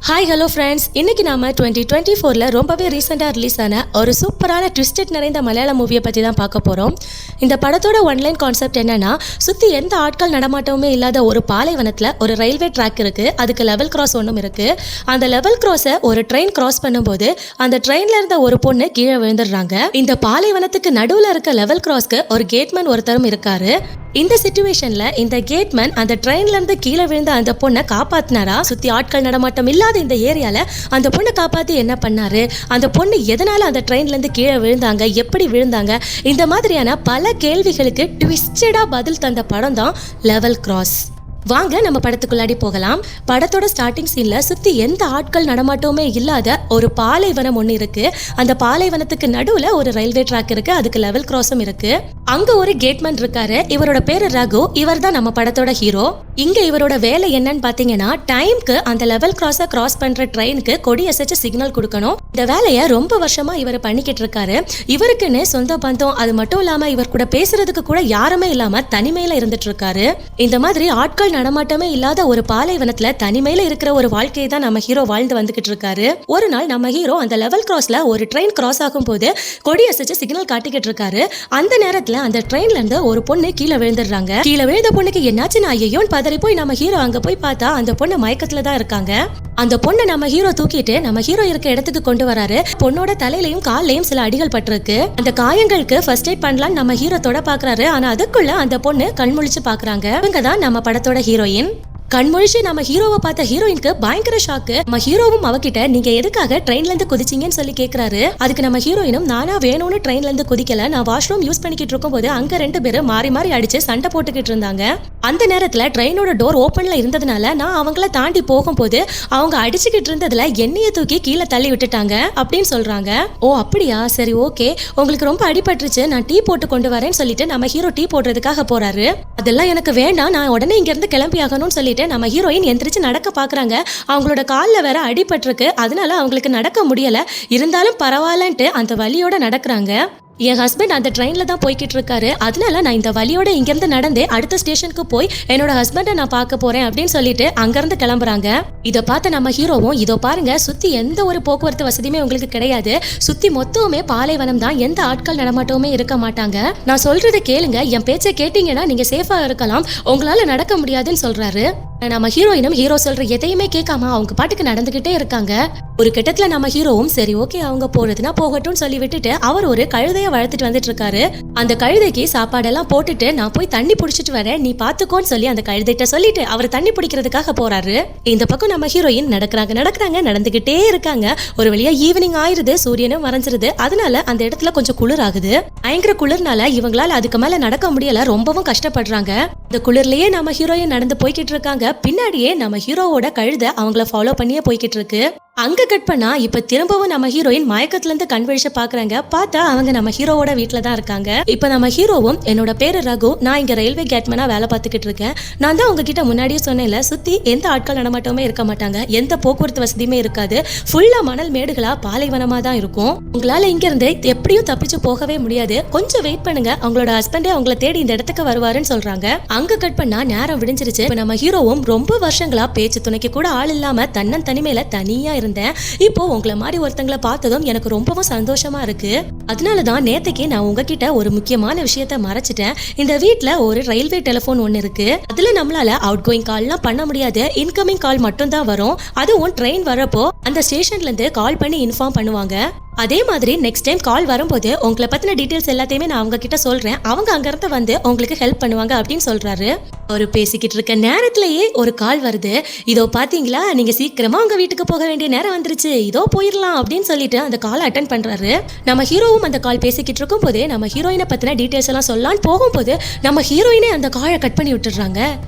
Hi hello friends, இன்னைக்கு நாம 2024ல் ரொம்பவே ரீசெண்டாக ரிலீஸ் ஆன ஒரு சூப்பரான ட்விஸ்டட் நிறைந்த மலையாள மூவியை பற்றி தான் பார்க்க போகிறோம். இந்த படத்தோட ஒன்லைன் கான்செப்ட் என்னன்னா, சுற்றி எந்த ஆட்கள் நடமாட்டமுமே இல்லாத ஒரு பாலைவனத்தில் ஒரு ரயில்வே ட்ராக் இருக்குது. அதுக்கு லெவல் கிராஸ் ஒன்றும் இருக்குது. அந்த லெவல் கிராஸை ஒரு ட்ரெயின் கிராஸ் பண்ணும்போது அந்த ட்ரெயினில் இருந்த ஒரு பொண்ணு கீழே விழுந்துடுறாங்க. இந்த பாலைவனத்துக்கு நடுவில் இருக்க லெவல் கிராஸ்க்கு ஒரு கேட்மேன் ஒருத்தரும் இருக்காரு. இந்த சிச்சுவேஷன்ல இந்த கேட்மேன் அந்த ட்ரெயின்ல இருந்து கீழே விழுந்த அந்த பொண்ணை காப்பாத்தினாரா? சுத்தி ஆட்கள் நடமாட்டம் இல்லாத இந்த ஏரியால அந்த பொண்ணை காப்பாத்தி என்ன பண்ணாரு? அந்த பொண்ணு எதனால அந்த ட்ரெயின்ல இருந்து கீழே விழுந்தாங்க, எப்படி விழுந்தாங்க? இந்த மாதிரியான பல கேள்விகளுக்கு ட்விஸ்டடா பதில் தந்த படம் தான் லெவல் கிராஸ். வாங்க நம்ம படத்துக்குள்ளாடி போகலாம். படத்தோட ஸ்டார்டிங் சீன்ல சுத்தி எந்த ஆட்கள் நடமாட்டமே இல்லாத ஒரு பாலைவனம் ஒன்று இருக்கு. அந்த பாலைவனத்துக்கு நடுவுல ஒரு ரயில்வே ட்ராக் இருக்கு. அதுக்கு லெவல் கிராஸும் இருக்கு. அங்க ஒரு கேட்மேன் இருக்காரு. இவரோட பேரு ரகு. இவர் தான் நம்ம படத்தோட ஹீரோ. இங்க இவரோட வேலை என்னன்னு பாத்தீங்கன்னா, டைம்க்கு அந்த லெவல் கிராஸை கிராஸ் பண்ற ட்ரெயினுக்கு கொடி அசைச்சு சிக்னல் கொடுக்கணும். இந்த வேலையை ரொம்ப வருஷமா இவர் பண்ணிக்கிட்டு இருக்காரு. இவருக்குன்னு சொந்த பந்தம், அது மட்டும் இல்லாம இவர் கூட பேசுறதுக்கு கூட யாருமே இல்லாம தனிமையில இருந்துட்டு இருக்காரு. இந்த மாதிரி ஆட்கள் நடமாட்டமே இல்லாத ஒரு பாலைவனத்துல தனிமையில இருக்கிற ஒரு வாழ்க்கையை தான் நம்ம ஹீரோ வாழ்ந்து வந்துகிட்டு இருக்காரு. ஒரு நாள் நம்ம ஹீரோ அந்த லெவல் கிராஸ்ல ஒரு ட்ரெயின் கிராஸ் ஆகும் போது கொடி அசைச்சு சிக்னல் காட்டிக்கிட்டு இருக்காரு. அந்த நேரத்துல அந்த ட்ரெயின்ல இருந்து ஒரு பொண்ணு கீழே விழுந்துடுறாங்க. கீழே விழுந்த பொண்ணுக்கு என்னாச்சுன்னு ஐயோன்னு பதறி போய் நம்ம ஹீரோ அங்க போய் பார்த்தா அந்த பொண்ணு மயக்கத்துல தான் இருக்காங்க. அந்த பொண்ணை நம்ம ஹீரோ தூக்கிட்டு நம்ம ஹீரோ இருக்க இடத்துக்கு கொண்டு வராரு. பொண்ணோட தலையிலையும் காலையும் சில அடிகள் பட்டிருக்கு. அந்த காயங்களுக்கு ஃபர்ஸ்ட் எய்ட் பண்ணலான்னு நம்ம ஹீரோ தொட பாக்குறாரு. ஆனா அதுக்குள்ள அந்த பொண்ணு கண்முழிச்சு பாக்குறாங்க. இவங்க தான் நம்ம படத்தோட ஹீரோயின். கண்மொழிச்சு நம்ம ஹீரோவை பார்த்த ஹீரோயினுக்கு பயங்கர ஷாக்கு. நம்ம ஹீரோவும் அவகிட்ட நீங்க எதுக்காக ட்ரெயின்ல இருந்து குதிச்சீங்கன்னு சொல்லி கேக்குறாரு. அதுக்கு நம்ம ஹீரோயினும் நானா வேணும்னு ட்ரெயின்ல இருந்து குதிக்கல, நான் வாஷ்ரூம் யூஸ் பண்ணிக்கிட்டு இருக்கும் போது அங்க ரெண்டு பேரும் மாறி மாறி அடிச்சு சண்டை போட்டுக்கிட்டு இருந்தாங்க. அந்த நேரத்துல ட்ரெயினோட டோர் ஓப்பன்ல இருந்ததுனால நான் அவங்கள தாண்டி போகும்போது அவங்க அடிச்சுக்கிட்டு இருந்ததுல எண்ணெயை தூக்கி கீழே தள்ளி விட்டுட்டாங்க அப்படின்னு சொல்றாங்க. ஓ அப்படியா, சரி ஓகே, உங்களுக்கு ரொம்ப அடிபட்டுருச்சு, நான் டீ போட்டு கொண்டு வரேன்னு சொல்லிட்டு நம்ம ஹீரோ டீ போடுறதுக்காக போறாரு. அதெல்லாம் எனக்கு வேண்டாம், நான் உடனே இங்க இருந்து கிளம்பி ஆகணும்னு சொல்லிட்டு நம்ம ஹீரோயின் எந்திரிச்சு நடக்க பாக்குறாங்க. அவங்களோட காலில் வேற அடிபட்டிருக்கு. அதனால அவங்களுக்கு நடக்க முடியல. இருந்தாலும் பரவாயில்லன்ட்டு அந்த வலியோட நடக்கிறாங்க. என் ஹஸ்பண்ட் அந்த ட்ரெயினில் தான் போய்கிட்டு இருக்காரு. அதனால நான் இந்த வழியோட இங்கேருந்து நடந்தே அடுத்த ஸ்டேஷனுக்கு போய் என்னோட ஹஸ்பண்டை நான் பார்க்க போறேன் அப்படின்னு சொல்லிட்டு அங்கேருந்து கிளம்புறாங்க. இதை பார்த்த நம்ம ஹீரோவும் இதோ பாருங்க, சுற்றி எந்த ஒரு போக்குவரத்து வசதியுமே உங்களுக்கு கிடையாது. சுற்றி மொத்தமே பாலைவனம் தான், எந்த ஆட்கள் நடமாட்டவுமே இருக்க மாட்டாங்க. நான் சொல்றதை கேளுங்க, என் பேச்சை கேட்டீங்கன்னா நீங்க சேஃபா இருக்கலாம், உங்களால நடக்க முடியாதுன்னு சொல்றாரு. நம்ம ஹீரோயினும் ஹீரோ சொல்ற எதையுமே கேட்காம அவங்க பாட்டுக்கு நடந்துகிட்டே இருக்காங்க. ஒரு கட்டத்துல நம்ம ஹீரோவும் சரி ஓகே அவங்க போறதுன்னா போகட்டும்னு சொல்லி விட்டுட்டு அவர் ஒரு கழுதைய வளர்த்துட்டு வந்துட்டு இருக்காரு. அந்த கழுதைக்கு சாப்பாடெல்லாம் போட்டுட்டு நான் போய் தண்ணி பிடிச்சிட்டு வரேன், நீ பாத்துக்கோன்னு சொல்லி அந்த கழுதைட்ட சொல்லிட்டு அவர் தண்ணி பிடிக்கிறதுக்காக போறாரு. இந்த பக்கம் நம்ம ஹீரோயின் நடக்கிறாங்க நடந்துகிட்டே இருக்காங்க. ஒரு வழியா ஈவினிங் ஆயிருது, சூரியனும் மறைஞ்சிருது. அதனால அந்த இடத்துல கொஞ்சம் குளிர் ஆகுது. பயங்கர குளிர்னால இவங்களால அதுக்கு மேல நடக்க முடியல, ரொம்பவும் கஷ்டப்படுறாங்க. இந்த குளிர்லயே நம்ம ஹீரோயின் நடந்து போய்கிட்டு இருக்காங்க. பின்னாடியே நம்ம ஹீரோவோட கழுதை அவங்கள ஃபாலோ பண்ணியே போய்கிட்டு இருக்கு. அங்க கட் பண்ணா இப்ப திரும்பவும் நம்ம ஹீரோயின் மயக்கத்துல இருந்து கண் விழிச்சு பாக்குறாங்க. பார்த்தா அவங்க நம்ம ஹீரோவோட வீட்டுல தான் இருக்காங்க. இப்ப நம்ம ஹீரோவும் என்னோட பேரு ரகு, நான் இங்க ரயில்வே கேட்மேனா வேலை பார்த்துக்கிட்டு இருக்கேன். நான் தான் உங்ககிட்ட முன்னாடியே சொன்னேன்ல, சுத்தி எந்த ஆட்கள் நடமாட்டமே இருக்க மாட்டாங்க, எந்த போக்குவரத்து வசதியுமே இருக்காது, ஃபுல்லா மணல் மேடுகளா பாலைவனமா தான் இருக்கும். உங்களால இங்க இருந்து எப்படியும் தப்பிச்சு போகவே முடியாது, கொஞ்சம் வெயிட் பண்ணுங்க, அவங்களோட ஹஸ்பண்டே அவங்கள தேடி இந்த இடத்துக்கு வருவாருன்னு சொல்றாங்க. அங்க கட் பண்ணா நேரம் விடிஞ்சிருச்சு. இப்ப நம்ம ஹீரோவும் ரொம்ப வருஷங்களா பேச்சு துணைக்கு கூட ஆள் இல்லாம தன்னன் தனிமையில தனியா இருந்தேன். இப்போ உங்களை மாதிரி ஒருத்தங்களை பார்த்ததும் எனக்கு ரொம்பவும் சந்தோஷமா இருக்கு. அதனாலதான் நேத்துக்கு நான் உங்ககிட்ட ஒரு முக்கியமான விஷயத்த மறைச்சிட்டேன். இந்த வீட்டுல ஒரு ரயில்வே டெலிபோன் ஒன்னு இருக்கு. அதுல நம்மளால அவுட் கோயிங் கால்லாம் பண்ண முடியாது, இன்கமிங் கால் மட்டும் தான் வரும். அதுவும் ட்ரெயின் வரப்போ அந்த ஸ்டேஷன்ல இருந்து கால் பண்ணி இன்ஃபார்ம் பண்ணுவாங்க. அதே மாதிரி நெக்ஸ்ட் டைம் கால் வரும்போது உங்களை பத்தின டீடைல்ஸ் எல்லாத்தையுமே நான் அவங்க கிட்ட சொல்றேன், அவங்க அங்கிருந்து வந்து உங்களுக்கு ஹெல்ப் பண்ணுவாங்க அப்படின்னு சொல்றாரு. ஒரு பேசிக்கிட்டு இருக்க நேரத்திலேயே ஒரு கால் வருது. இதோ பாத்தீங்களா, நீங்க சீக்கிரமா உங்க வீட்டுக்கு போக வேண்டிய நேரம் வந்துருச்சு, இதோ போயிடலாம் அப்படின்னு சொல்லிட்டு அந்த கால் அட்டென்ட் பண்றாரு. நம்ம ஹீரோவும் அந்த கால் பேசிக்கிட்டு இருக்கும் போது நம்ம ஹீரோயினை பத்தின டீடைல்ஸ் எல்லாம் சொல்லலான்னு போகும்போது நம்ம ஹீரோயினே அந்த காலை கட் பண்ணி விட்டுறாங்க.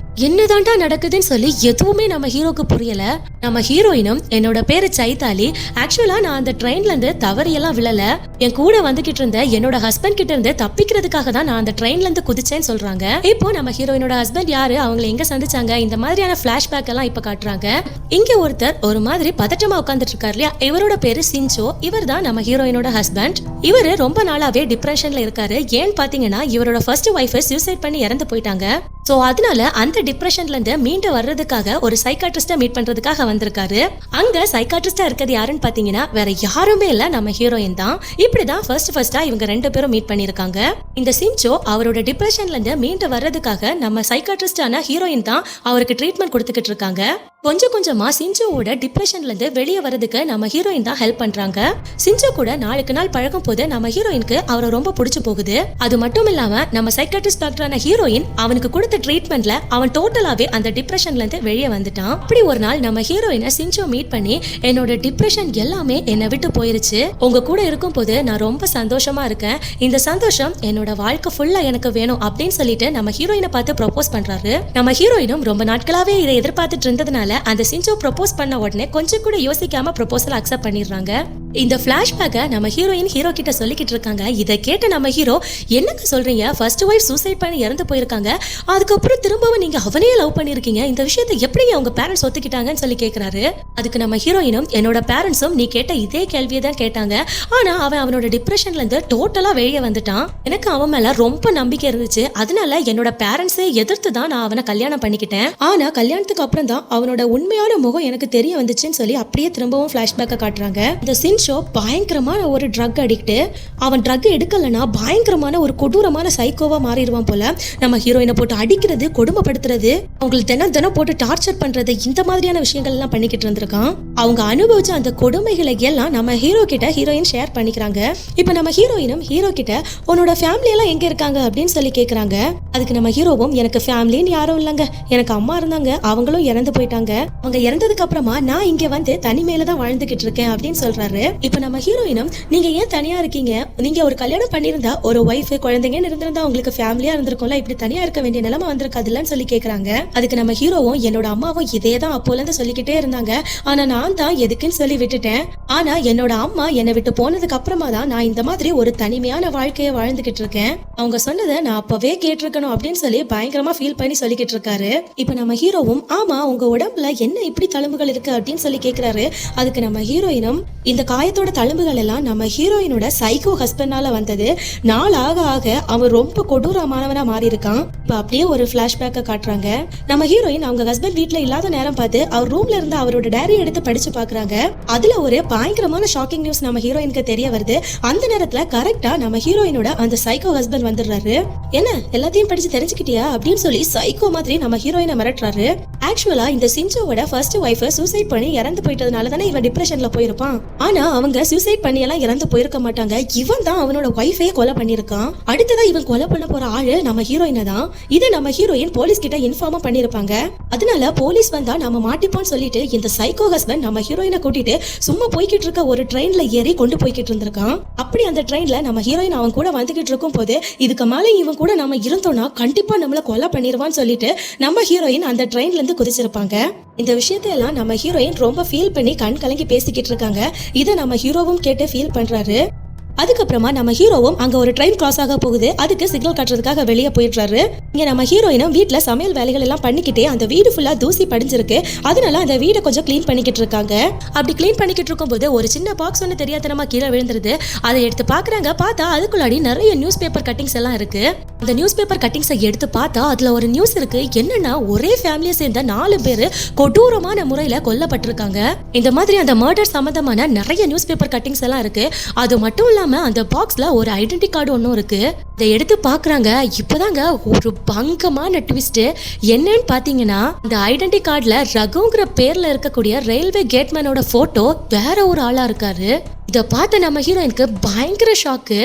என்னதான்டா நடக்குதுன்னு சொல்லி எதுவுமே நம்ம ஹீரோக்கு புரியல. நம்ம ஹீரோயினும் என்னோட பேரு சைதாலி, ஆக்சுவலா நான் அந்த ட்ரெயின்ல இருந்து தவறியெல்லாம் விழல, என் கூட வந்துகிட்டு இருந்த என்னோட ஹஸ்பண்ட் கிட்ட இருந்து தப்பிக்கிறதுக்காக தான் நான் அந்த ட்ரெயின்ல இருந்து குதிச்சேன்னு சொல்றாங்க. இப்போ நம்ம ஹீரோயினோட ஹஸ்பண்ட் யாரு, அவங்களை எங்க சந்திச்சாங்க, இந்த மாதிரியான பிளாஷ்பேக் எல்லாம் இப்ப காட்டுறாங்க. இங்க ஒருத்தர் ஒரு மாதிரி பதட்டமா உட்கார்ந்துட்டு இருக்காரு இல்லையா, இவரோட பேரு சின்சோ. இவர் தான் நம்ம ஹீரோயினோட ஹஸ்பண்ட். இவரு ரொம்ப நாளாவே டிப்ரெஷன்ல இருக்காரு. ஏன்னு பாத்தீங்கன்னா இவரோட ஃபர்ஸ்ட் வைஃப் சூசைட் பண்ணி இறந்து போயிட்டாங்க. ஸோ அதனால அந்த டிப்ரெஷன்ல இருந்து மீண்டு வர்றதுக்காக ஒரு சைக்காட்ரிஸ்டை மீட் பண்றதுக்காக வந்திருக்காரு. அங்க சைக்காட்ரிஸ்டா இருக்கிறது யாருன்னு பாத்தீங்கன்னா வேற யாருமே இல்ல, நம்ம ஹீரோயின் தான். இப்படிதான் ஃபர்ஸ்டா இவங்க 2 பேரும் மீட் பண்ணிருக்காங்க. இந்த சின்சோ அவரோட டிப்ரெஷன்ல இருந்து மீண்டு வர்றதுக்காக நம்ம சைக்காட்ரிஸ்டான ஹீரோயின் தான் அவருக்கு ட்ரீட்மெண்ட் கொடுத்துக்கிட்டு இருக்காங்க. கொஞ்சம் கொஞ்சமா சின்சோவோட டிப்ரெஷன்ல இருந்து வெளியே வரதுக்கு நம்ம ஹீரோயின் தான் ஹெல்ப் பண்றாங்க. சின்சோ கூட நாளுக்கு நாள் பழகும் போது நம்ம ஹீரோயினுக்கு அவரை ரொம்ப பிடிச்சு போகுது. அது மட்டும் இல்லாம நம்ம சைக்காட்ரிஸ்ட் டாக்டரான ஹீரோயின் அவனுக்கு கொடுத்த ட்ரீட்மெண்ட்ல அவன் டோட்டலாவே அந்த டிப்ரெஷன்ல இருந்து வெளியே வந்துட்டான். அப்படி ஒரு நாள் நம்ம ஹீரோயினை சின்சோ மீட் பண்ணி, என்னோட டிப்ரெஷன் எல்லாமே என்னை விட்டு போயிருச்சு, உங்க கூட இருக்கும் போது நான் ரொம்ப சந்தோஷமா இருக்கேன், இந்த சந்தோஷம் என்னோட வாழ்க்கை ஃபுல்லா எனக்கு வேணும் அப்படின்னு சொல்லிட்டு நம்ம ஹீரோயினை பார்த்து ப்ரொபோஸ் பண்றாரு. நம்ம ஹீரோயினும் ரொம்ப நாட்களாவே இதை எதிர்பார்த்துட்டு இருந்ததுனால அந்த சின்சோ ப்ரொபோஸ் பண்ண உடனே கொஞ்சம் கூட யோசிக்காம ப்ரொபோசல் அக்செப்ட் பண்ணிடுறாங்க. இந்த பிளாஷ்பேக்கை நம்ம ஹீரோயின் ஹீரோ கிட்ட சொல்லிக்கிட்டு இருக்காங்க. இதை கேட்ட நம்ம ஹீரோ, என்னங்க சொல்றீங்க, ஃபர்ஸ்ட் ஒய்ஃப் சூசைட் பண்ணி இறந்து போயிருக்காங்க, அதுக்கப்புறம் திரும்பவும் நீங்க அவனையே லவ் பண்ணிருக்கீங்க, இந்த விஷயத்தை எப்படி அவங்க பேரண்ட்ஸ் ஒத்துக்கிட்டாங்கன்னு சொல்லி கேட்கிறாரு. அதுக்கு நம்ம ஹீரோயினும், என்னோட பேரண்ட்ஸும் நீ கேட்ட இதே கேள்வியை தான் கேட்டாங்க, ஆனா அவனோட டிப்ரெஷன்ல இருந்து டோட்டலா வெளியே வந்துட்டான், எனக்கு அவன் மேல ரொம்ப நம்பிக்கை இருந்துச்சு, அதனால என்னோட பேரண்ட்ஸை எதிர்த்து தான் நான் அவனை கல்யாணம் பண்ணிக்கிட்டேன், ஆனா கல்யாணத்துக்கு அப்புறம் தான் அவனோட உண்மையான முகம் எனக்கு தெரிய வந்துச்சுன்னு சொல்லி அப்படியே திரும்பவும் பிளாஷ்பேக்கை காட்டுறாங்க. இந்த சின்சோ பயங்கரமான ஒரு ட்ரக் அடிக்ட், அவன் ட்ரக் எடுக்கலனா பயங்கரமான ஒரு கொடூரமான சைக்கோவா மாறிடுவான் போல. நம்ம ஹீரோயினை போட்டு அடிக்கிறது, கொடுமைப்படுத்துறது, அவங்களுக்கு தினம் போட்டு டார்ச்சர் பண்றது, இந்த மாதிரியான விஷயங்கள் எல்லாம் பண்ணிக்கிட்டு இருந்திருக்கான். அவங்க அனுபவிச்ச அந்த கொடுமைகளை எல்லாம் நம்ம ஹீரோ கிட்ட ஹீரோயின் ஷேர் பண்ணிக்கிறாங்க. இப்ப நம்ம ஹீரோயினும் ஹீரோ கிட்ட உன்னோட ஃபேமிலி எல்லாம் எங்க இருக்காங்க அப்படின்னு சொல்லி கேக்குறாங்க. அதுக்கு நம்ம ஹீரோவும், எனக்கு ஃபேமிலின்னு யாரும் இல்லைங்க, எனக்கு அம்மா இருந்தாங்க, அவங்களும் இறந்து போயிட்டாங்க, அவங்க இறந்ததுக்கு அப்புறமா நான் இங்க வந்து தனிமையில தான் வாழ்ந்துகிட்டு இருக்கேன் அப்படின்னு சொல்றாரு. இப்ப நம்ம ஹீரோயினும், நீங்க ஏன் தனியா இருக்கீங்க, நீங்க ஒரு கல்யாணம் பண்ணிருந்தா ஒரு ஒய்ஃப் குழந்தைங்கன்னு இருந்திருந்தா உங்களுக்கு ஃபேமிலியா இருந்திருக்கும்ல, இப்படி தனியா இருக்க வேண்டிய நிலைமை வந்திருக்காதுல்லன்னு சொல்லி கேக்குறாங்க. அதுக்கு நம்ம ஹீரோவும், என்னோட அம்மாவும் இதே தான் அப்போல இருந்து சொல்லிக்கிட்டே இருந்தாங்க, ஆனா நான் தான் எதுக்குன்னு சொல்லி விட்டுட்டேன், ஆனா என்னோட அம்மா என்னை விட்டு போனதுக்கு அப்புறமா தான் நான் இந்த மாதிரி ஒரு தனிமையான வாழ்க்கையை வாழ்ந்துகிட்டு இருக்கேன், அவங்க சொன்னதை நான் அப்பவே கேட்டிருக்கணும் அப்படின்னு சொல்லி பயங்கரமா ஃபீல் பண்ணி சொல்லிக்கிட்டு இருக்காரு. இப்ப நம்ம ஹீரோவும், ஆமா உங்க உடம்புல என்ன இப்படி தழும்புகள் இருக்கு அப்படின்னு சொல்லி கேக்குறாரு. அதுக்கு நம்ம ஹீரோயினும், இந்த காயத்தோட தழும்புகள் எல்லாம் நம்ம ஹீரோயினோட சைக்கோ ஹஸ்பண்டால வந்தது, நாள் ஆக ஆக அவன் ரொம்ப கொடூரமானவனா மாறி இருக்கான். இப்ப அப்படியே ஒரு பிளாஷ்பேக்கை காட்டுறாங்க. நம்ம ஹீரோயின் அவங்க ஹஸ்பண்ட் வீட்ல இல்லாத நேரம் பார்த்து அவர் ரூம்ல இருந்து அவரோட டைரி எடுத்து படிச்சு பாக்குறாங்க. அதுல ஒரு பயங்கரமான ஷாக்கிங் நியூஸ் நம்ம ஹீரோயினுக்கு தெரிய வருது. அந்த நேரத்துல கரெக்டா நம்ம ஹீரோயினோட அந்த சைக்கோ ஹஸ்பண்ட் வந்துடுறாரு. என்ன எல்லாத்தையும் படிச்சு தெரிஞ்சுக்கிட்டியா அப்படின்னு சொல்லி சைக்கோ மாதிரி நம்ம ஹீரோயினை மிரட்டுறாரு. ஆக்சுவலா இந்த சின்சோவோட ஃபர்ஸ்ட் ஒய்ஃப் சூசைட் பண்ணி இறந்து போயிட்டதுனால தானே இவன் டிப்ரெஷன்ல போயிருப்பான். ஆனா அவங்க சூசைட் பண்ணி எல்லாம் இறந்து போயிருக்க மாட்டாங்க, இவன் தான் அவனோட ஒய்ஃபையே கொலை பண்ணிருக்கான். அடுத்ததான் இவன் கொலை பண்ண போற ஆளு நம்ம ஹீரோயினை தான். இதை நம்ம ஹீரோயின் போலீஸ் கிட்ட இன்ஃபார்மா பண்ணிருப்பாங்க. அதனால போலீஸ் வந்தா நம்ம மாட்டிப்போம்னு சொல்லிட்டு இந்த சைக்கோ ஹஸ்பண்ட் நம்ம ஹீரோயினை கூட்டிட்டு சும்மா போய்கிட்டு இருக்க ஒரு ட்ரெயின்ல ஏறி கொண்டு போய்கிட்டு இருந்திருக்கான். அப்படி அந்த ட்ரெயின்ல நம்ம ஹீரோயின் அவன் கூட வந்துகிட்டு இருக்கும் போது, இதுக்கு மேல இவன் கூட நம்ம இருந்தோம்னா கண்டிப்பா நம்மள கொலை பண்ணிடுவான்னு சொல்லிட்டு நம்ம ஹீரோயின் அந்த ட்ரெயின்ல இருந்து குதிச்சிருப்பாங்க. இந்த விஷயத்தையெல்லாம் நம்ம ஹீரோயின் ரொம்ப ஃபீல் பண்ணி கண் கலங்கி பேசிக்கிட்டு இருக்காங்க. இதை நம்ம ஹீரோவும் கேட்டு ஃபீல் பண்றாரு. அதுக்கப்புறமா நம்ம ஹீரோவும் அங்க ஒரு ட்ரெயின் கிராஸ் ஆக போகுது, அதுக்கு சிக்னல் காட்டுறதுக்காக வெளியே போயிடுறாரு. இங்க நம்ம ஹீரோயினும் வீட்டுல சமையல் வேலைகள் எல்லாம் பண்ணிக்கிட்டே அந்த வீடு ஃபுல்லா தூசி படிஞ்சிருக்கு, அதனால அந்த வீடை கொஞ்சம் கிளீன் பண்ணிக்கிட்டு இருக்காங்க. அப்படி கிளீன் பண்ணிக்கிட்டு இருக்கும் போது ஒரு சின்ன பாக்ஸ் ஒன்று தெரியாதனமா கீழே விழுந்துருது. அதை எடுத்து பாக்குறாங்க. பார்த்தா அதுக்குள்ளாடி நிறைய நியூஸ் பேப்பர் கட்டிங்ஸ் எல்லாம் இருக்கு. அந்த நியூஸ் பேப்பர் கட்டிங்ஸை எடுத்து பார்த்தா அதுல ஒரு நியூஸ் இருக்கு. என்னன்னா, ஒரே ஃபேமிலியை சேர்ந்த 4 பேர் கொடூரமான முறையில கொல்லப்பட்டிருக்காங்க. இந்த மாதிரி அந்த மர்டர் சம்பந்தமான நிறைய நியூஸ் பேப்பர் கட்டிங்ஸ் எல்லாம் இருக்கு. அது மட்டும் இல்லாம அந்த பாக்ஸ்ல ஒரு ஐடென்டி கார்டு ஒன்றும் இருக்கு. இதை எடுத்து பாக்குறாங்க. இப்பதாங்க ஒரு பங்கமான ட்விஸ்ட். என்னன்னு பாத்தீங்கன்னா, இந்த ஐடென்டி கார்டுல ரகுங்கிற பேர்ல இருக்கக்கூடிய ரயில்வே கேட்மேனோட போட்டோ வேற ஒரு ஆளா இருக்காரு. இதை பார்த்த நம்ம ஹீரோயினுக்கு பயங்கர ஷாக்கு.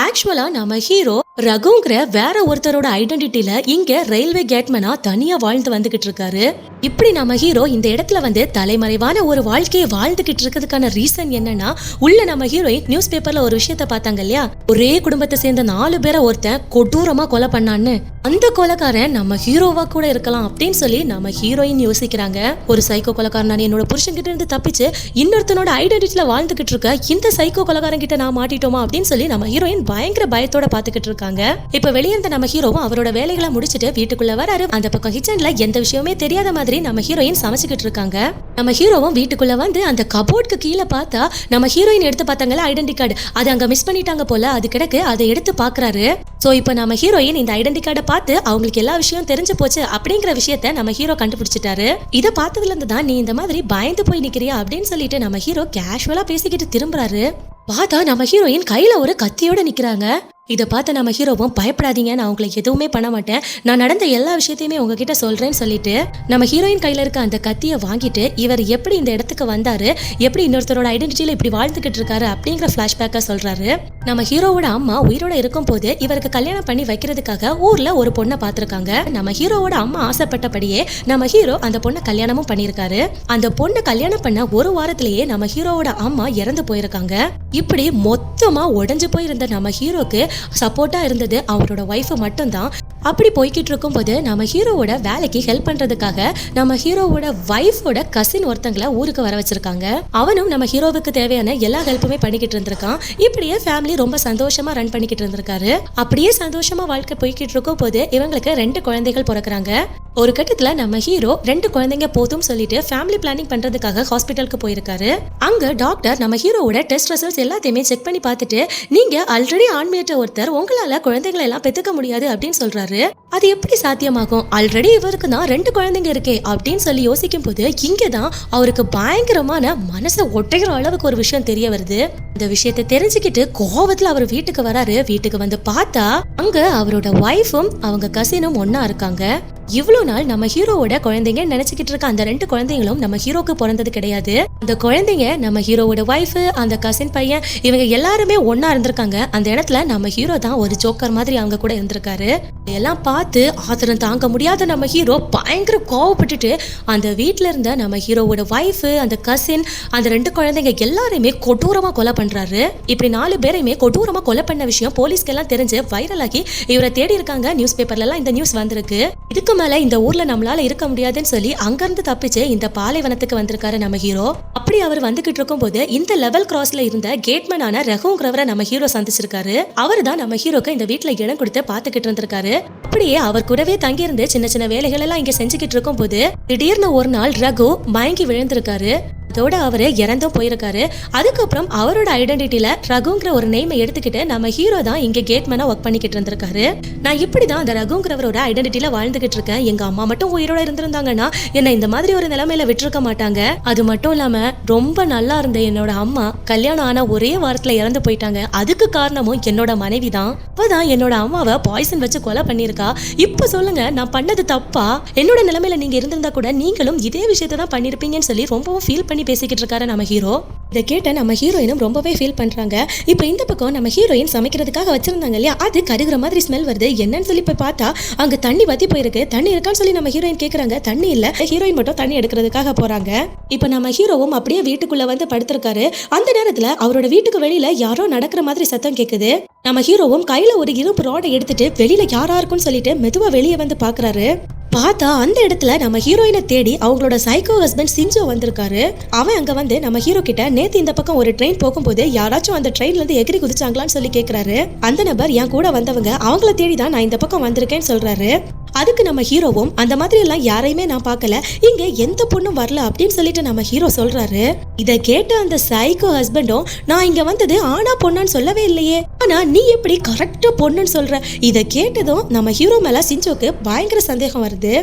ஆக்சுவலா நம்ம ஹீரோ ரகுங்கிற வேற ஒருத்தரோட ஐடென்டிட்டியில இங்க ரயில்வே கேட்மேனா தனியா வாழ்ந்து வந்துகிட்டு இருக்காரு. இப்படி நம்ம ஹீரோ இந்த இடத்துல வந்து தலைமறைவான ஒரு வாழ்க்கையை வாழ்ந்துகிட்டு இருக்கிறதுக்கான ரீசன் என்னன்னா, உள்ள நம்ம ஹீரோயின் நியூஸ் பேப்பர்ல ஒரு விஷயத்த பார்த்தாங்க இல்லையா, ஒரே குடும்பத்தை சேர்ந்த 4 பேரை ஒருத்தன் கொடூரமா கொலை பண்ணான்னு. அந்த கொலைக்காரன் நம்ம ஹீரோவா கூட இருக்கலாம் அப்படின்னு சொல்லி நம்ம ஹீரோயின் யோசிக்கிறாங்க. ஒரு சைக்கோ கொலைக்காரன் என்னோட புருஷன் கிட்ட இருந்து தப்பிச்சு இன்னொருத்தனோட ஐடென்டிட்டியில வாழ்ந்துகிட்டு இருக்க இந்த சைக்கோ கொலைக்காரன் கிட்ட நான் மாட்டிட்டோமா அப்படின்னு சொல்லி நம்ம ஹீரோயின் பயங்கர பயத்தோட பாத்துக்கிட்டு இருக்காங்க. இருக்காங்க. இப்ப வெளியே இருந்த நம்ம ஹீரோவும் அவரோட வேலைகளை முடிச்சிட்டு வீட்டுக்குள்ள வராரு. அந்த பக்கம் கிச்சன்ல எந்த விஷயமே தெரியாத மாதிரி நம்ம ஹீரோயின் சமைச்சுக்கிட்டு இருக்காங்க. நம்ம ஹீரோவும் வீட்டுக்குள்ள வந்து அந்த கபோர்டுக்கு கீழே பார்த்தா நம்ம ஹீரோயின் எடுத்து பார்த்தாங்கல்ல ஐடென்டி கார்டு, அது அங்க மிஸ் பண்ணிட்டாங்க போல. அது கிடக்கு, அதை எடுத்து பாக்குறாரு. சோ இப்ப நம்ம ஹீரோயின் இந்த ஐடென்டி கார்டை பார்த்து அவங்களுக்கு எல்லா விஷயம் தெரிஞ்சு போச்சு அப்படிங்கிற விஷயத்த நம்ம ஹீரோ கண்டுபிடிச்சிட்டாரு. இதை பார்த்ததுல இருந்து தான் நீ இந்த மாதிரி பயந்து போய் நிக்கிறியா அப்படின்னு சொல்லிட்டு நம்ம ஹீரோ கேஷுவலா பேசிக்கிட்டு திரும்புறாரு. பார்த்தா நம்ம ஹீரோயின் கையில ஒரு கத்தியோட நிக்கிறாங்க. இதை பார்த்து நம்ம ஹீரோவும் பயப்படாதீங்க, நான் உங்களை எதுவுமே பண்ண மாட்டேன், நான் நடந்த எல்லா விஷயத்தையுமே உங்ககிட்ட சொல்றேன்னு சொல்லிட்டு நம்ம ஹீரோயின் கையில இருக்க அந்த கத்தியை வாங்கிட்டு இவர் எப்படி இந்த இடத்துக்கு வந்தாரு, எப்படி இன்னொருத்தரோட ஐடென்டிட்டியில இப்படி வாழ்ந்துகிட்டு இருக்காரு அப்படிங்கிற பிளாஷ்பேக்கா சொல்றாரு. நம்ம ஹீரோவோட அம்மா உயிரோட இருக்கும் போது இவருக்கு கல்யாணம் பண்ணி வைக்கிறதுக்காக ஊர்ல ஒரு பொண்ணை பார்த்திருக்காங்க. நம்ம ஹீரோவோட அம்மா ஆசைப்பட்டபடியே நம்ம ஹீரோ அந்த பொண்ணை கல்யாணமும் பண்ணியிருக்காரு. அந்த பொண்ணை கல்யாணம் பண்ண ஒரு வாரத்திலேயே நம்ம ஹீரோவோட அம்மா இறந்து போயிருக்காங்க. இப்படி மொத்தமா உடைஞ்சு போயிருந்த நம்ம ஹீரோக்கு சப்போர்ட்டா இருந்தது அவரோட ஒய்ஃப் மட்டும்தான். அப்படி போய்கிட்டு இருக்கும் போது நம்ம ஹீரோவோட வேலைக்கு ஹெல்ப் பண்றதுக்காக நம்ம ஹீரோவோட ஒய்ஃபோட கசின் ஒருத்தங்களை ஊருக்கு வர வச்சிருக்காங்க. அவனும் நம்ம ஹீரோவுக்கு தேவையான எல்லா ஹெல்ப்புமே பண்ணிக்கிட்டு இருந்திருக்கான். இப்படியே ஃபேமிலி ரொம்ப சந்தோஷமா ரன் பண்ணிக்கிட்டு இருந்திருக்காரு. அப்படியே சந்தோஷமா வாழ்க்கை போய்கிட்டு இருக்கும் போது இவங்களுக்கு 2 குழந்தைகள் பிறக்குறாங்க. ஒரு கட்டத்துல நம்ம ஹீரோ 2 குழந்தைங்க போதும் சொல்லிட்டு ஃபேமிலி பிளானிங் பண்றதுக்காக ஹாஸ்பிட்டலுக்கு போயிருக்காரு. அங்க டாக்டர் நம்ம ஹீரோவோட டெஸ்ட் ரிசல்ட்ஸ் எல்லாத்தையுமே செக் பண்ணி பார்த்துட்டு நீங்க ஆல்ரெடி ஆண்மையற்ற ஒருத்தர், உங்களால குழந்தைகளை எல்லாம் பெத்துக்க முடியாது அப்படின்னு சொல்றாரு. அது எப்படி சாத்தியமாகும், ஆல்ரெடி இவருக்கு தான் 2 குழந்தைங்க இருக்கே அப்படின்னு சொல்லி யோசிக்கும் போது இங்கதான் அவருக்கு பயங்கரமான மனசை ஒட்டைகிற அளவுக்கு ஒரு விஷயம் தெரிய வருது. இந்த விஷயத்தை தெரிஞ்சுக்கிட்டு கோவத்துல அவர் வீட்டுக்கு வராரு. வீட்டுக்கு வந்து பார்த்தா அங்க அவரோட ஒய்ஃபும் அவங்க கசினும் ஒன்னா இருக்காங்க. இவ்வளவு நாள் நம்ம ஹீரோவோட குழந்தைங்க நினைச்சுக்கிட்டு இருக்க அந்த 2 குழந்தைங்களும் நம்ம ஹீரோக்கு பிறந்தது கிடையாது. அந்த குழந்தைங்க நம்ம ஹீரோவோட ஒய்ஃப், அந்த கசின் பையன், இவங்க எல்லாருமே ஒன்னா இருந்திருக்காங்க. அந்த இடத்துல நம்ம ஹீரோ தான் ஒரு ஜோக்கர் மாதிரி அவங்க கூட இருந்திருக்காரு. இதெல்லாம் பார்த்து ஆத்திரம் தாங்க முடியாத நம்ம ஹீரோ பயங்கர கோவப்பட்டுட்டு அந்த வீட்டுல இருந்த நம்ம ஹீரோவோட ஒய்ஃப், அந்த கசின், அந்த 2 குழந்தைங்க எல்லாருமே கொடூரமா கொலை பண்றாரு. இப்படி 4 பேரையுமே கொடூரமா கொலை பண்ண விஷயம் போலீஸ்க்கு எல்லாம் தெரிஞ்சு வைரல் ஆகி இவரை தேடி இருக்காங்க. நியூஸ் பேப்பர்ல எல்லாம் இந்த நியூஸ் வந்திருக்கு. இதுக்கு மேல இந்த ஊர்ல நம்மளால இருக்க முடியாதுன்னு சொல்லி அங்கிருந்து தப்பிச்சு இந்த பாலைவனத்துக்கு வந்திருக்காரு நம்ம ஹீரோ. அப்படி அவர் வந்துகிட்டு இருக்கும் போது இந்த லெவல் கிராஸ்ல இருந்த கேட்மேனான ரகுங்கிறவரை நம்ம ஹீரோ சந்திச்சிருக்காரு. அவர் தான் நம்ம ஹீரோக்கு இந்த வீட்டுல இடம் கொடுத்து பாத்துக்கிட்டு இருந்திருக்காரு. அப்படியே அவர் கூடவே தங்கியிருந்து சின்ன சின்ன வேலைகள் எல்லாம் இங்க செஞ்சுக்கிட்டு இருக்கும் போது திடீர்னு ஒரு நாள் ரகு மயங்கி விழுந்திருக்காரு. அதோட அவரு இறந்தும் போயிருக்காரு. அதுக்கப்புறம் அவரோட ஐடென்டிட்டியில ரகுங்கிற ஒரு நேமை எடுத்துக்கிட்டு நம்ம ஹீரோ தான் இங்க கேட்மேனா ஒர்க் பண்ணிக்கிட்டு இருந்திருக்காரு. நான் இப்படிதான் அந்த ரகுங்கிறவரோட ஐடென்டிட்டியில வாழ்ந்துகிட்டு இருக்கேன். எங்க அம்மா மட்டும் உயிரோட இருந்திருந்தாங்கன்னா என்ன இந்த மாதிரி ஒரு நிலைமையில விட்டுருக்க மாட்டாங்க. அது மட்டும் இல்லாம ரொம்ப நல்லா இருந்த என்னோட அம்மா கல்யாணம் ஆன ஒரே வாரத்துல இறந்து போயிட்டாங்க. அதுக்கு காரணமும் என்னோட மனைவி தான். அப்பதான் என்னோட அம்மாவை பாய்சன் வச்சு கொலை பண்ணிருக்கா. இப்ப சொல்லுங்க, நான் பண்ணது தப்பா? என்னோட நிலைமையில நீங்க இருந்திருந்தா கூட நீங்களும் இதே விஷயத்தை தான் பண்ணிருப்பீங்கன்னு சொல்லி ரொம்பவும் ஃபீல் பண்ணி பேசிக்கிட்டு இருக்காரு நம்ம ஹீரோ. இதை கேட்ட நம்ம ஹீரோயினும் ரொம்பவே ஃபீல் பண்றாங்க. இப்போ இந்த பக்கம் நம்ம ஹீரோயின் சமைக்கிறதுக்காக வச்சிருந்தாங்க இல்லையா, அது கருகிற மாதிரி ஸ்மெல் வருது. என்னன்னு சொல்லி போய் பார்த்தா அங்க தண்ணி வத்தி போயிருக்கு. தண்ணி இருக்கான்னு சொல்லி நம்ம ஹீரோயின் கேக்குறாங்க. தண்ணி இல்ல. ஹீரோயின் மட்டும் தண்ணி எடுக்கிறதுக்காக போறாங்க. இப்போ நம்ம ஹீரோவும் அப்படியே வீட்டுக்குள்ள வந்து படுத்திருக்காரு. அந்த நேரத்துல அவரோட வீட்டுக்கு வெளியில யாரோ நடக்கிற மாதிரி சத்தம் கேக்குது. நம்ம ஹீரோவும் கையில ஒரு இரும்பு ராடை எடுத்துட்டு வெளியில யாரா இருக்குன்னு சொல்லிட்டு மெதுவா வெளியே வந்து பாக்குறாரு. பார்த்தா அந்த இடத்துல நம்ம ஹீரோயினை தேடி அவங்களோட சைக்கோ ஹஸ்பண்ட் சிஞ்சோ வந்திருக்காரு. அவன் அங்க வந்து நம்ம ஹீரோ கிட்ட நேத்து இந்த பக்கம் ஒரு ட்ரெயின் போகும்போது யாராச்சும் அந்த ட்ரெயின்ல இருந்து எகிரி குதிச்சாங்களான்னு சொல்லி கேக்குறாரு. அந்த நபர் என் கூட வந்தவங்க, அவங்கள தேடி தான் நான் இந்த பக்கம் வந்திருக்கேன்னு சொல்றாரு. அதுக்கு நம்ம ஹீரோவும் அந்த மாதிரி எல்லாம் யாரையுமே நான் பார்க்கல, இங்க எந்த பொண்ணும் வரல அப்படின்னு சொல்லிட்டு நம்ம ஹீரோ சொல்றாரு. இதை கேட்ட அந்த சைக்கோ ஹஸ்பண்டும் நான் இங்க வந்தது ஆனா பொண்ணான்னு சொல்லவே இல்லையே, ஆனா நீ எப்படி கரெக்டா பொண்ணுன்னு சொல்ற? இதை கேட்டதும் நம்ம ஹீரோ மேல சிஞ்சோக்கு பயங்கர சந்தேகம் வருது.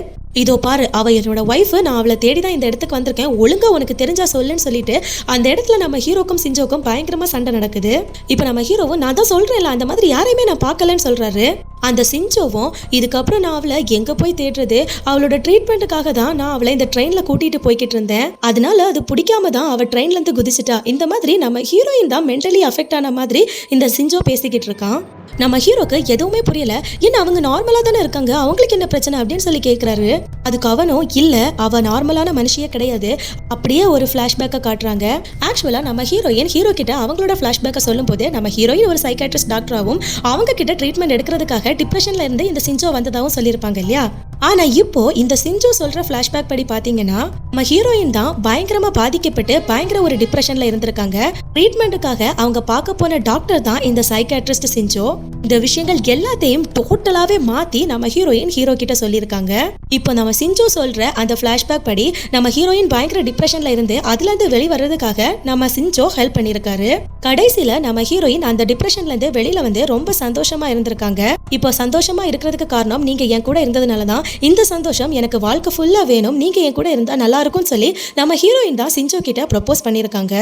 இதோ பாரு, அவ என்னோட ஒய்ஃப், நான் அவளை தேடிதான் இந்த இடத்துக்கு வந்திருக்கேன், ஒழுங்கா உனக்கு தெரிஞ்சா சொல்லுன்னு சொல்லிட்டு அந்த இடத்துல நம்ம ஹீரோக்கும் சிஞ்சோக்கும் பயங்கரமா சண்டை நடக்குது. இப்ப நம்ம ஹீரோவும் நான் தான் சொல்றேன்ல அந்த மாதிரி யாரையுமே நான் பார்க்கலன்னு சொல்றாரு. அந்த சிஞ்சோவும் இதுக்கப்புறம் நான் அவளை எங்க போய் தேடுறது, அவளோட ட்ரீட்மெண்ட்டுக்காக தான் நான் அவளை இந்த ட்ரெயின்ல கூட்டிட்டு போய்கிட்டு இருந்தேன், அதனால அது பிடிக்காம தான் அவ ட்ரெயின்ல இருந்து குதிச்சிட்டா. இந்த மாதிரி நம்ம ஹீரோயின் தான் மென்டலி அஃபெக்ட் ஆன மாதிரி இந்த சிஞ்சோ பேசிக்கிட்டு இருக்கான். நம்ம ஹீரோக்கு எதுவுமே புரியல. என்ன அவங்க நார்மலா தானே இருக்காங்க, அவங்களுக்கு என்ன பிரச்சனை அப்படின்னு சொல்லி கேட்கிறாரு. அதுக்கு அவனும் இல்ல, அவ நார்மலான மனுஷியே கிடையாது. அப்படியே ஒரு பிளாஷ்பேக்கை காட்டுறாங்க. ஆக்சுவலா நம்ம ஹீரோயின் ஹீரோ கிட்ட அவங்களோட பிளாஷ்பேக்கை சொல்லும் போது நம்ம ஹீரோயின் ஒரு சைக்காட்ரிஸ்ட் டாக்டராகவும் அவங்க கிட்ட ட்ரீட்மெண்ட் எடுக்கிறதுக்காக டிப்ரெஷன்ல இருந்து இந்த சிஞ்சோ வந்ததாகவும் சொல்லியிருப்பாங்க இல்லையா. ஆனா இப்போ இந்த சிஞ்சு சொல்ற பிளாஷ்பேக் படி பாத்தீங்கன்னா நம்ம ஹீரோயின் தான் பயங்கரமா பாதிக்கப்பட்டு பயங்கர ஒரு டிப்ரெஷன்ல இருந்திருக்காங்க. ட்ரீட்மெண்ட்டுக்காக அவங்க பார்க்க போன டாக்டர் தான் இந்த சைக்காட்ரிஸ்ட் சிஞ்சு. இந்த விஷயங்கள் எல்லாத்தையும் டோட்டலாவே மாத்தி நம்ம ஹீரோயின் ஹீரோ கிட்ட சொல்லியிருக்காங்க. இப்போ நம்ம சிஞ்சு சொல்ற அந்த பிளாஷ்பேக் படி நம்ம ஹீரோயின் பயங்கர டிப்ரெஷன்ல இருந்து அதுல இருந்து வெளிவரதுக்காக நம்ம சிஞ்சு ஹெல்ப் பண்ணிருக்காரு. கடைசியில நம்ம ஹீரோயின் அந்த டிப்ரெஷன்ல இருந்து வெளியில வந்து ரொம்ப சந்தோஷமா இருந்திருக்காங்க. இப்போ சந்தோஷமா இருக்கிறதுக்கு காரணம் நீங்க என் கூட இருந்ததுனாலதான். இந்த சந்தோஷம் எனக்கு வாழ்க்கை ஃபுல்லா வேணும், நீங்க என் கூட இருந்தா நல்லா இருக்கும்னு சொல்லி நம்ம ஹீரோயின் தான் சிஞ்சு கிட்ட ப்ரப்போஸ் பண்ணிருக்காங்க.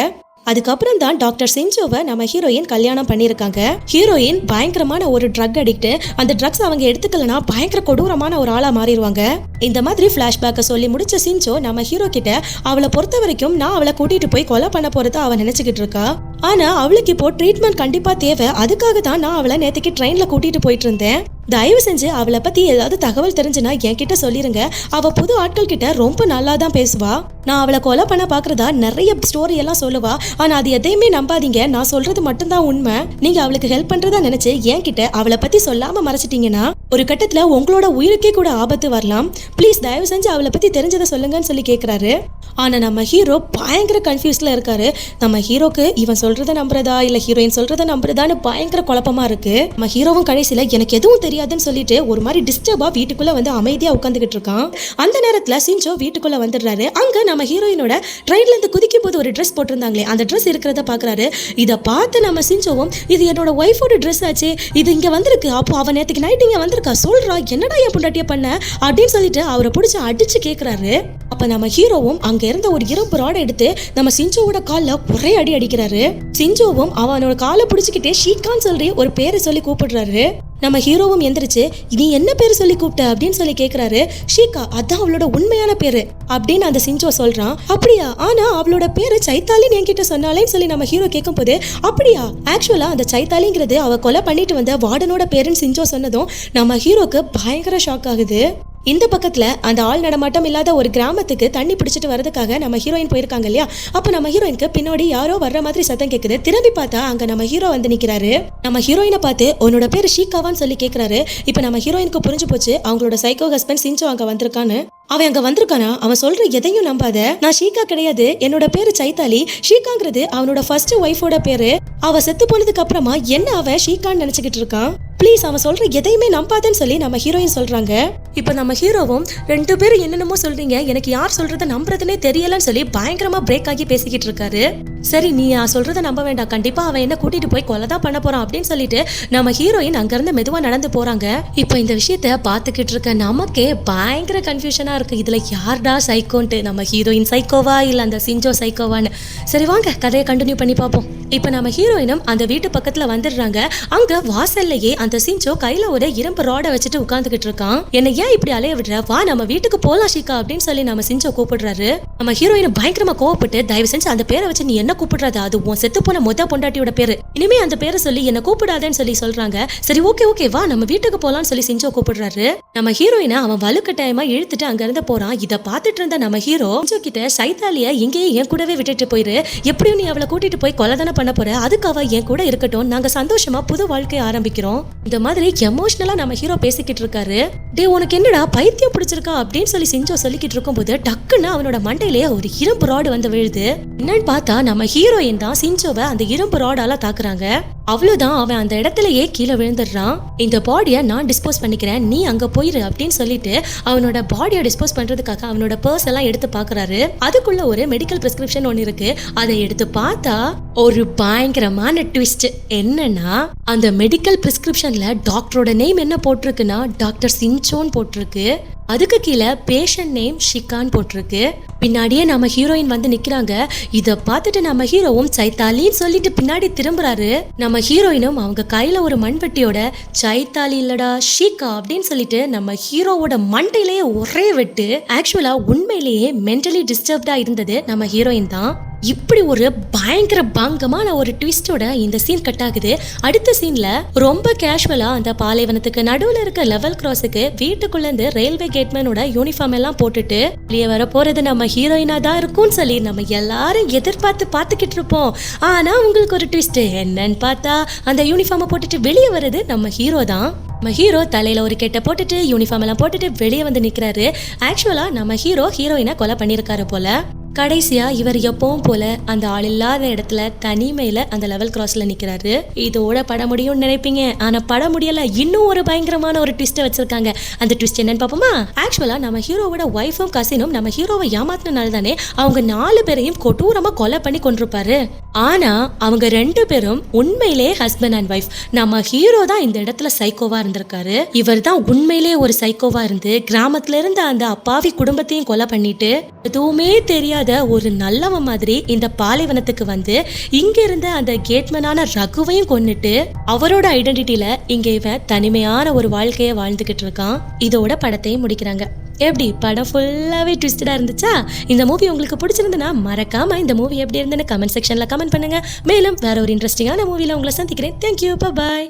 அதுக்கப்புறம் தான் டாக்டர் சிஞ்சுவை நம்ம ஹீரோயின் கல்யாணம் பண்ணியிருக்காங்க. ஹீரோயின் பயங்கரமான ஒரு ட்ரக் அடிக்ட். அந்த ட்ரக்ஸ் அவங்க எடுத்துக்கலனா பயங்கர கொடூரமான ஒரு ஆளா மாறிடுவாங்க. இந்த மாதிரி பிளாஷ்பேக்கை சொல்லி முடிச்ச சிஞ்சு நம்ம ஹீரோ கிட்ட அவளை பொறுத்த வரைக்கும் நான் அவளை கூட்டிட்டு போய் கொலை பண்ண போறதா அவன் நினைச்சுக்கிட்டு இருக்கா. ஆனா அவளுக்கு இப்போ ட்ரீட்மெண்ட் கண்டிப்பா தேவை. அதுக்காக தான் நான் அவளை நேற்றுக்கு ட்ரெயின்ல கூட்டிட்டு போயிட்டு இருந்தேன். தயவு செஞ்சு அவளை பத்தி ஏதாவது தகவல் தெரிஞ்சுன்னா என்கிட்ட சொல்லிருங்க. அவ புது ஆட்கள் கிட்ட ரொம்ப நல்லா தான் பேசுவா. நான் அவளை கொலை பண்ண பாக்குறதா நிறைய ஸ்டோரி எல்லாம் சொல்லுவா. ஆனா அது எதையுமே நம்பாதீங்க, நான் சொல்றது மட்டும்தான் உண்மை. நீங்க அவளுக்கு ஹெல்ப் பண்றதா நினைச்சு என்கிட்ட அவளை பத்தி சொல்லாம மறைச்சிட்டீங்கன்னா ஒரு கட்டத்துல உங்களோட உயிருக்கே கூட ஆபத்து வரலாம். ப்ளீஸ் தயவு செஞ்சு அவளை பத்தி தெரிஞ்சதை சொல்லுங்கன்னு சொல்லி கேக்குறாரு. ஆனா நம்ம ஹீரோ பயங்கர கன்ஃபியூஸ்ல இருக்காரு. நம்ம ஹீரோக்கு இவன் சொல்றதை நம்புறதா இல்ல ஹீரோயின் சொல்றதை நம்புறதான்னு பயங்கர குழப்பமா இருக்கு. நம்ம ஹீரோவும் கடைசியில எனக்கு எதுவும் தெரியாதுன்னு சொல்லிட்டு ஒரு மாதிரி டிஸ்டர்பா வீட்டுக்குள்ள வந்து அமைதியா உட்காந்துக்கிட்டு இருக்கான். அந்த நேரத்துல சிஞ்சு வீட்டுக்குள்ள வந்துடுறாரு. அங்க நம்ம ஹீரோயினோட ட்ரெயின்ல இருந்து குதிக்கும் போது ஒரு ட்ரெஸ் போட்டிருந்தாங்களே, அந்த ட்ரெஸ் இருக்கிறத பாக்குறாரு. இதை பார்த்து நம்ம சிஞ்சுவும் இது என்னோட ஒய்ஃபோட ட்ரெஸ் ஆச்சு, இது இங்க வந்திருக்கு, அப்போ அவன் நேற்றுக்கு நைட் இங்க வந்திருக்கா, சொல்றா என்னடா என் பொண்டாட்டிய பண்ண அப்படின்னு சொல்லிட்டு அவரை பிடிச்சி அடிச்சு கேட்கிறாரு. அப்ப நம்ம ஹீரோவும் அங்க இருந்த ஒரு இரும்பு ராடை எடுத்து நம்ம சிஞ்சுவோட கால்ல ஒரே அடி அடிக்கிறாரு. சிஞ்சுவும் அவனோட காலை பிடிச்சிக்கிட்டே ஷீகான்னு சொல்லி ஒரு பேரை சொல்லி கூப்பிடுறாரு. நம்ம ஹீரோவும் எந்திரிச்சு நீ என்ன பேரு சொல்லி கூப்பிட்ட அப்படின்னு சொல்லி கேக்குறாரு. ஷீகா, அதான் அவளோட உண்மையான பேரு அப்படின்னு அந்த சிஞ்சோ சொல்றான். அப்படியா, ஆனா அவளோட பேரு சைத்தாலின்னு என்கிட்ட சொன்னாலேன்னு சொல்லி நம்ம ஹீரோ கேட்கும் போது அப்படியா, ஆக்சுவலா அந்த சைத்தாலிங்கிறது அவ கொலை பண்ணிட்டு வந்த வார்டனோட பேருன்னு சிஞ்சோ சொன்னதும் நம்ம ஹீரோக்கு பயங்கர ஷாக் ஆகுது. இந்த பக்கத்துல அந்த ஆள் நடமாட்டம் இல்லாத ஒரு கிராமத்துக்கு தண்ணி பிடிச்சிட்டு வரதுக்காக நம்ம ஹீரோயின் போயிருக்காங்க இல்லையா. அப்ப நம்ம ஹீரோயினுக்கு பின்னாடி யாரோ வர்ற மாதிரி சத்தம் கேக்குது. திரும்பி பார்த்தா அங்க நம்ம ஹீரோ வந்து நிக்கிறாரு. நம்ம ஹீரோயினை பார்த்து உன்னோட பேரு ஷீகாவான்னு சொல்லி கேக்குறாரு. இப்ப நம்ம ஹீரோயினுக்கு புரிஞ்சு போச்சு அவங்களோட சைக்கோ ஹஸ்பண்ட் சிஞ்சு அங்க வந்திருக்கான்னு. அவன் அங்க வந்திருக்கானா, அவன் சொல்ற எதையும் நம்பாத. நான் ஷீகா கிடையாது, என்னோட பேரு சைத்தாலி. ஷீகாங்கிறது அவனோட ஃபர்ஸ்ட் ஒய்ஃபோட பேரு. அவ செத்து போனதுக்கு அப்புறமா என்ன அவன் ஷீகான்னு நினைச்சுக்கிட்டு இருக்கான். ப்ளீஸ் அவன் சொல்ற எதையுமே நம்பாதன்னு சொல்லி நம்ம ஹீரோயின் சொல்றாங்க. இப்ப நம்ம ஹீரோவும் ரெண்டு பேரும் என்னென்னமோ சொல்றீங்க, எனக்கு யார் சொல்றத நம்புறதுனே தெரியலன்னு சொல்லி பயங்கரமா பிரேக் ஆகி பேசிக்கிட்டு இருக்காரு. சரி நீ சொல்றத நம்ப வேண்டாம், கண்டிப்பா அவன் என்ன கூட்டிட்டு போய் கொலைதான் பண்ண போறான் அப்படின்னு சொல்லிட்டு நம்ம ஹீரோயின் அங்க இருந்து மெதுவா நடந்து போறாங்க. இப்ப இந்த விஷயத்த பாத்துக்கிட்டு இருக்க நமக்கே பயங்கர கன்ஃபியூஷனா இருக்கு. இதுல யார்டா சைக்கோன்ட்டு, நம்ம ஹீரோயின் சைக்கோவா இல்ல அந்த சிஞ்சோ சைக்கோவான்னு. சரி வாங்க கதையை கண்டினியூ பண்ணி பார்ப்போம். இப்ப நம்ம ஹீரோயினும் அந்த வீட்டு பக்கத்துல வந்துடுறாங்க. அங்க வாசல்லையே அந்த சிஞ்சோ கையில ஒரு இரும்பு ராடை வச்சுட்டு உட்கார்ந்துகிட்டு இருக்கான். என்ன ஏன் இப்படி அலைய விடுற, வா நம்ம வீட்டுக்கு போலாம் ஷீகா அப்படின்னு சொல்லி நம்ம சிஞ்சோ கூப்பிடுறாரு. நம்ம ஹீரோயின் பயங்கரமா கோவப்பட்டு தயவு செஞ்சு அந்த பேரை வச்சு நீ என்ன கூப்பிடுறது, அது உன் செத்து போன மொத பொண்டாட்டியோட பேரு, இனிமே அந்த பேரை சொல்லி என்ன கூப்பிடாதேன்னு சொல்லி சொல்றாங்க. சரி ஓகே ஓகே வா நம்ம வீட்டுக்கு போலாம்னு சொல்லி சிஞ்சோ கூப்பிடுறாரு. நம்ம ஹீரோயினை அவன் வலுக்கட்டாயமா இழுத்துட்டு அங்க இருந்து போறான். இதை பார்த்துட்டு இருந்த நம்ம ஹீரோ சிஞ்சோ கிட்ட சைத்தாலிய இங்கேயே என் கூடவே விட்டுட்டு போயிரு, எப்படியும் நீ அவளை கூட்டிட்டு போய் கொலைதானே பண்ண போற, அதுக்கு அவ என் கூட இருக்கட்டும், நாங்க சந்தோஷமா புது வாழ்க்கையை ஆரம்பிக்கிறோம். இந்த மாதிரி எமோஷனலா நம்ம ஹீரோ பேசிக்கிட்டு இருக்காரு. டே உனக்கு என்னடா பைத்தியம் பிடிச்சிருக்கா அப்படின்னு சொல்லி சிஞ்சோ சொல்லிக்கிட்டு இருக்கும் போது டக்குன்னு அவனோட மண்டையிலேயே ஒரு இரும்பு ராடு வந்து விழுது. என்னன்னு பார்த்தா நம்ம ஹீரோயின் தான் சிஞ்சோவை அந்த இரும்பு ராடால தாக்குறாங்க. அவ்வளவுதான், அவன் அந்த இடத்துலயே கீழே விழுந்துடுறான். இந்த பாடியை நான் டிஸ்போஸ் பண்ணிக்கிறேன், நீ அங்க போயிரு அப்படின்னு சொல்லிட்டு அவனோட பாடியை டிஸ்போஸ் பண்றதுக்காக அவனோட பர்ஸ் எல்லாம் எடுத்து பாக்குறாரு. அதுக்குள்ள ஒரு மெடிக்கல் பிரிஸ்கிரிப்ஷன் ஒன்னு இருக்கு. அதை எடுத்து பார்த்தா ஒரு பயங்கரமான ட்விஸ்ட் என்னன்னா, அந்த மெடிக்கல் பிரிஸ்கிரிப்ஷன்ல டாக்டரோட நேம் என்ன போட்டிருக்குன்னா டாக்டர் சிஞ்சோன்னு போட்டிருக்கு. அதுக்கு கீழே பேஷண்ட் நேம் ஷிகான் போட்டிருக்கு. பின்னாடியே நம்ம ஹீரோயின் வந்து நிக்கிறாங்க. இத பார்த்துட்டு நம்ம ஹீரோவும் சைத்தாலின்னு சொல்லிட்டு பின்னாடி திரும்புறாரு. நம்ம ஹீரோயினும் அவங்க கையில ஒரு மண்வெட்டியோட சைத்தாலி இல்லடா ஷீகா அப்படின்னு சொல்லிட்டு நம்ம ஹீரோவோட மண்டையிலேயே ஒரே வெட்டு. ஆக்சுவலா உண்மையிலேயே மென்டலி டிஸ்டர்ப்டா இருந்தது நம்ம ஹீரோயின் தான். இப்படி ஒரு பயங்கர பங்கமான ஒரு ட்விஸ்டோட இந்த சீன் கட் ஆகுது. அடுத்த சீன்ல ரொம்ப கேஷுவலா அந்த பாலைவனத்துக்கு நடுவுல இருக்க லெவல் கிராஸுக்கு வீட்டுக்குள்ள இருந்து ரயில்வே கேட்மேனோட யூனிஃபார்ம் எல்லாம் போட்டுட்டு வெளியே வர போறது நம்ம ஹீரோயினா தான் இருக்கும்னு சொல்லி நம்ம எல்லாரும் எதிர்பார்த்து பார்த்துக்கிட்டு இருப்போம். ஆனா உங்களுக்கு ஒரு ட்விஸ்ட் என்னன்னு பார்த்தா அந்த யூனிஃபார்மை போட்டுட்டு வெளியே வர்றது நம்ம ஹீரோ தான். நம்ம ஹீரோ தலையில ஒரு கெட்ட போட்டுட்டு யூனிஃபார்ம் எல்லாம் போட்டுட்டு வெளியே வந்து நிக்கிறாரு. ஆக்சுவலா நம்ம ஹீரோயினை கொலை பண்ணிருக்காரு போல. கடைசியா இவர் எப்பவும் போல அந்த ஆள் இல்லாத இடத்துல தனிமையில அந்த லெவல் கிராஸ்ல நிக்கிறாரு. இதோட பட முடியும்னு நினைப்பீங்க, ஆனா பட முடியல. இன்னும் ஒரு பயங்கரமான ஒரு ட்விஸ்ட் வச்சிருக்காங்க. அந்த ட்விஸ்ட் என்னன்னு பாப்போமா? ஆக்சுவலா நம்ம ஹீரோவோட ஒய்ஃபும் கசினும் நம்ம ஹீரோவை ஏமாத்தினால தானே அவங்க 4 பேரையும் கொடூரமா கொலை பண்ணி கொண்டிருப்பாரு. ஆனா அவங்க 2 பேரும் உண்மையிலே ஹஸ்பண்ட் அண்ட் ஒய்ஃப். நம்ம ஹீரோ தான் இந்த இடத்துல சைக்கோவா இருந்திருக்காரு. இவர் தான் உண்மையிலே ஒரு சைக்கோவா இருந்து கிராமத்துல இருந்த அந்த அப்பாவி குடும்பத்தையும் கொலை பண்ணிட்டு எதுவுமே தெரியாத ஒரு நல்லவன் மாதிரி இந்த பாலைவனத்துக்கு வந்து இங்க இருந்த அந்த கேட்மேனான ரகுவையும் கொன்னுட்டு அவரோட ஐடென்டிட்டியில இங்க இவன் தனிமையான ஒரு வாழ்க்கையை வாழ்ந்துகிட்டு இருக்கான். இதோட படத்தையும் முடிக்கிறாங்க. எப்படி படம் ஃபுல்லாவே ட்விஸ்டடா இருந்துச்சா? இந்த மூவி உங்களுக்கு பிடிச்சிருந்தனா மறக்காம இந்த மூவி எப்படி இருந்துன்னு கமெண்ட் செக்ஷன்ல கமெண்ட் பண்ணுங்க. மேலும் வேற ஒரு இன்ட்ரெஸ்டிங்கான மூவில உங்களை சந்திக்கிறேன். தேங்க்யூ, பாய்.